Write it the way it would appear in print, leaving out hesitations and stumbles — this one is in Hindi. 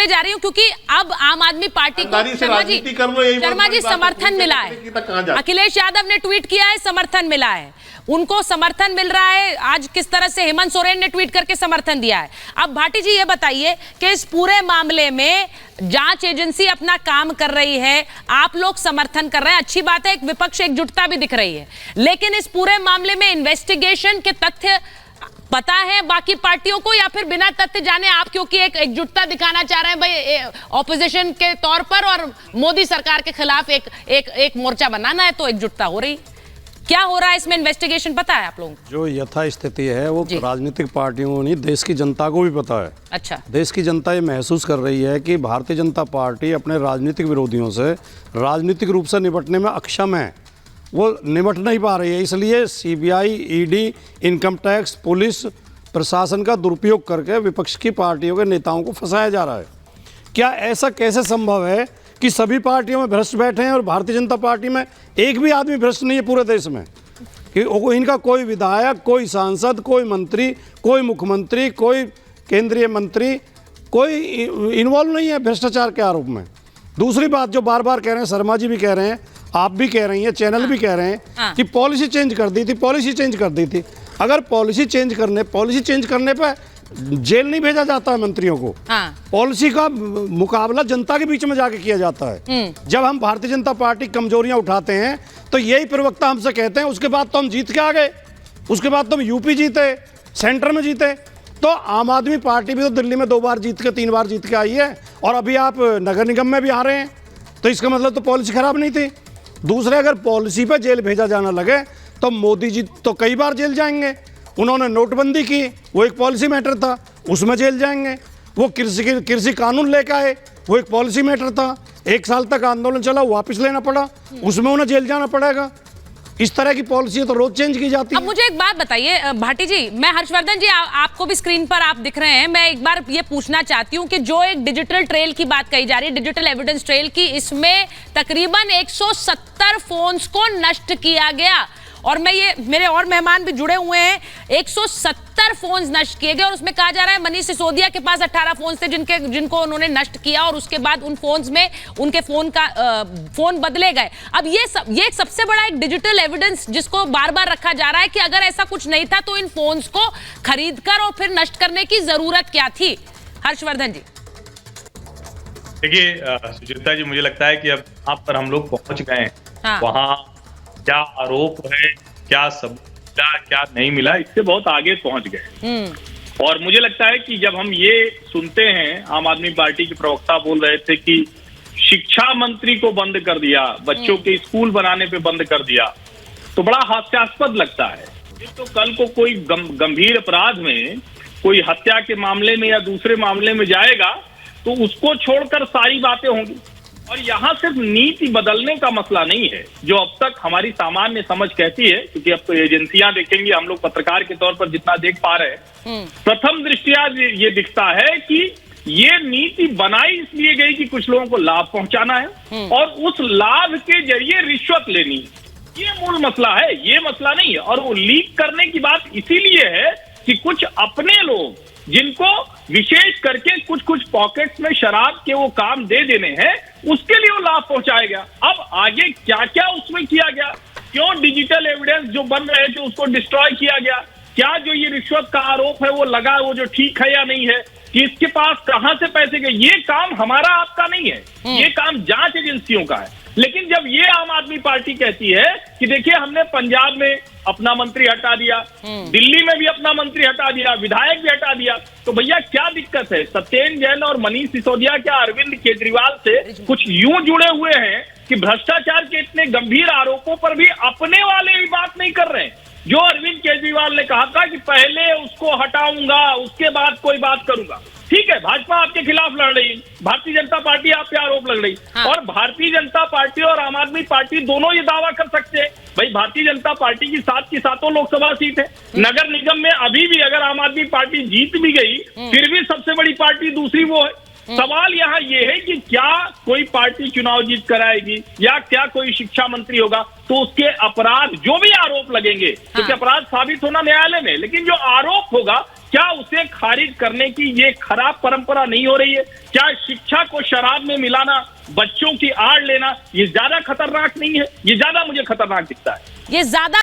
पूछने जा रही हूँ क्योंकि अब आम आदमी पार्टी को शर्मा जी समर्थन मिला है। अखिलेश यादव ने ट्वीट किया है, समर्थन मिला है, उनको समर्थन मिल रहा है। आज किस तरह से हेमंत सोरेन ने ट्वीट करके समर्थन दिया है। अब भाटी जी ये बताइए कि इस पूरे मामले में जांच एजेंसी अपना काम कर रही है, आप लोग समर्थन कर रहे हैं, अच्छी बात है, एक विपक्ष एकजुटता भी दिख रही है, लेकिन इस पूरे मामले में इन्वेस्टिगेशन के तथ्य पता है बाकी पार्टियों को, या फिर बिना तथ्य जाने आप क्योंकि एक एकजुटता दिखाना चाह रहे हैं भाई ऑपोजिशन के तौर पर और मोदी सरकार के खिलाफ एक मोर्चा बनाना है तो एकजुटता हो रही? क्या हो रहा है इसमें, इन्वेस्टिगेशन पता है आप लोगों को? जो यथा स्थिति है वो राजनीतिक पार्टियों को नहीं, देश की जनता को भी पता है। अच्छा, देश की जनता ये महसूस कर रही है कि भारतीय जनता पार्टी अपने राजनीतिक विरोधियों से राजनीतिक रूप से निपटने में अक्षम है, वो निपट नहीं पा रही है। इसलिए CBI, ED, income tax, police प्रशासन का दुरुपयोग करके विपक्ष की पार्टियों के नेताओं को फंसाया जा रहा है। क्या ऐसा कैसे संभव है कि सभी पार्टियों में भ्रष्ट बैठे हैं और भारतीय जनता पार्टी में एक भी आदमी भ्रष्ट नहीं है पूरे देश में? कि इनका कोई विधायक, कोई सांसद, कोई मंत्री, कोई मुख्यमंत्री, कोई केंद्रीय मंत्री, कोई इन्वॉल्व नहीं है भ्रष्टाचार के आरोप में। दूसरी बात जो बार बार कह रहे हैं, शर्मा जी भी कह रहे हैं, आप भी कह रही हैं, चैनल भी कह रहे हैं कि पॉलिसी चेंज कर दी थी, पॉलिसी चेंज कर दी थी। अगर पॉलिसी चेंज करने पर जेल नहीं भेजा जाता है मंत्रियों को। पॉलिसी का मुकाबला जनता के बीच में जाके किया जाता है। जब हम भारतीय जनता पार्टी कमजोरियां उठाते हैं तो यही प्रवक्ता हमसे कहते हैं, उसके बाद तो हम जीत के आ गए, उसके बाद तो हम यूपी जीते, सेंटर में जीते। तो आम आदमी पार्टी भी तो दिल्ली में 2 बार जीत के 3 बार जीत के आई है, और अभी आप नगर निगम में भी आ रहे हैं, तो इसका मतलब तो पॉलिसी खराब नहीं थी। दूसरे, अगर पॉलिसी पर जेल भेजा जाना लगे तो मोदी जी तो कई बार जेल जाएंगे। उन्होंने नोटबंदी की, वो एक पॉलिसी मैटर था, उसमें जेल जाएंगे। वो कृषि कानून लेकर आए, वो एक पॉलिसी मैटर था, 1 साल तक आंदोलन चला, वापस लेना पड़ा, उसमें उन्हें जेल जाना पड़ेगा। इस तरह की पॉलिसी तो रोज चेंज की जाती है। अब मुझे एक बात बताइए भाटी जी, मैं हर्षवर्धन जी आपको भी स्क्रीन पर आप दिख रहे हैं, मैं एक बार ये पूछना चाहती हूँ कि जो एक डिजिटल ट्रेल की बात कही जा रही है, डिजिटल एविडेंस ट्रेल की, इसमें तकरीबन 170 फोन्स को नष्ट किया गया, और मैं ये मेरे और मेहमान भी जुड़े हुए हैं, 170 फोन्स नष्ट किए गए, और उसमें कहा जा रहा है मनीष सिसोदिया के पास 18 फोन थे जिनको उन्होंने नष्ट किया, और उसके बाद उन फोन्स में उनके फोन बदले गए। अब ये एक सबसे बड़ा एक डिजिटल एविडेंस जिसको बार बार रखा जा रहा है कि अगर ऐसा कुछ नहीं था तो इन फोन्स को खरीद कर और फिर नष्ट करने की जरूरत क्या थी? हर्षवर्धन जी। देखिए सुचित्रा जी, मुझे लगता है कि अब यहाँ पर हम लोग पहुंच गए हैं। वहाँ क्या आरोप है, क्या सबूत मिला, क्या नहीं मिला, इससे बहुत आगे पहुंच गए। और मुझे लगता है कि जब हम ये सुनते हैं, आम आदमी पार्टी के प्रवक्ता बोल रहे थे कि शिक्षा मंत्री को बंद कर दिया, बच्चों के स्कूल बनाने पे बंद कर दिया, तो बड़ा हास्यास्पद लगता है। तो कल को कोई गंभीर अपराध में, कोई हत्या के मामले में या दूसरे मामले में जाएगा तो उसको छोड़कर सारी बातें होंगी। और यहाँ सिर्फ नीति बदलने का मसला नहीं है, जो अब तक हमारी सामान्य समझ कहती है, क्योंकि अब तो एजेंसियां देखेंगी, हम लोग पत्रकार के तौर पर जितना देख पा रहे हैं, प्रथम दृष्टया ये दिखता है कि ये नीति बनाई इसलिए गई कि कुछ लोगों को लाभ पहुंचाना है और उस लाभ के जरिए रिश्वत लेनी है। ये मूल मसला है, ये मसला नहीं है। और वो लीक करने की बात इसीलिए है कि कुछ अपने लोग जिनको विशेष करके कुछ पॉकेट्स में शराब के वो काम दे देने हैं, उसके लिए वो लाभ पहुंचाया गया। अब आगे क्या क्या उसमें किया गया, क्यों डिजिटल एविडेंस जो बन रहे थे उसको डिस्ट्रॉय किया गया, क्या जो ये रिश्वत का आरोप है वो लगा, वो जो ठीक है या नहीं है, कि इसके पास कहां से पैसे गए, ये काम हमारा आपका नहीं है, ये काम जांच एजेंसियों का है। लेकिन जब ये आम आदमी पार्टी कहती है कि देखिए हमने पंजाब में अपना मंत्री हटा दिया, दिल्ली में भी अपना मंत्री हटा दिया, विधायक भी हटा दिया, तो भैया क्या दिक्कत है? सत्येंद्र जैन और मनीष सिसोदिया क्या अरविंद केजरीवाल से कुछ यूं जुड़े हुए हैं कि भ्रष्टाचार के इतने गंभीर आरोपों पर भी अपने वाले भी बात नहीं कर रहे हैं? जो अरविंद केजरीवाल ने कहा था कि पहले उसको हटाऊंगा, उसके बाद कोई बात करूंगा। ठीक है, भाजपा आपके खिलाफ लड़ रही, भारतीय जनता पार्टी आप पे आरोप लग रही, और भारतीय जनता पार्टी और आम आदमी पार्टी दोनों ये दावा कर सकते हैं भाई भारतीय जनता पार्टी की 7 की 7 लोकसभा सीट है। नगर निगम में अभी भी अगर आम आदमी पार्टी जीत भी गई, फिर भी सबसे बड़ी पार्टी दूसरी वो है। सवाल यहाँ ये है कि क्या कोई पार्टी चुनाव जीत कराएगी या क्या कोई शिक्षा मंत्री होगा तो उसके अपराध जो भी आरोप लगेंगे, क्योंकि अपराध साबित होना न्यायालय में, लेकिन जो आरोप होगा क्या उसे खारिज करने की ये खराब परंपरा नहीं हो रही है? क्या शिक्षा को शराब में मिलाना, बच्चों की आड़ लेना, ये ज्यादा खतरनाक नहीं है? ये ज्यादा मुझे खतरनाक दिखता है। ये ज्यादा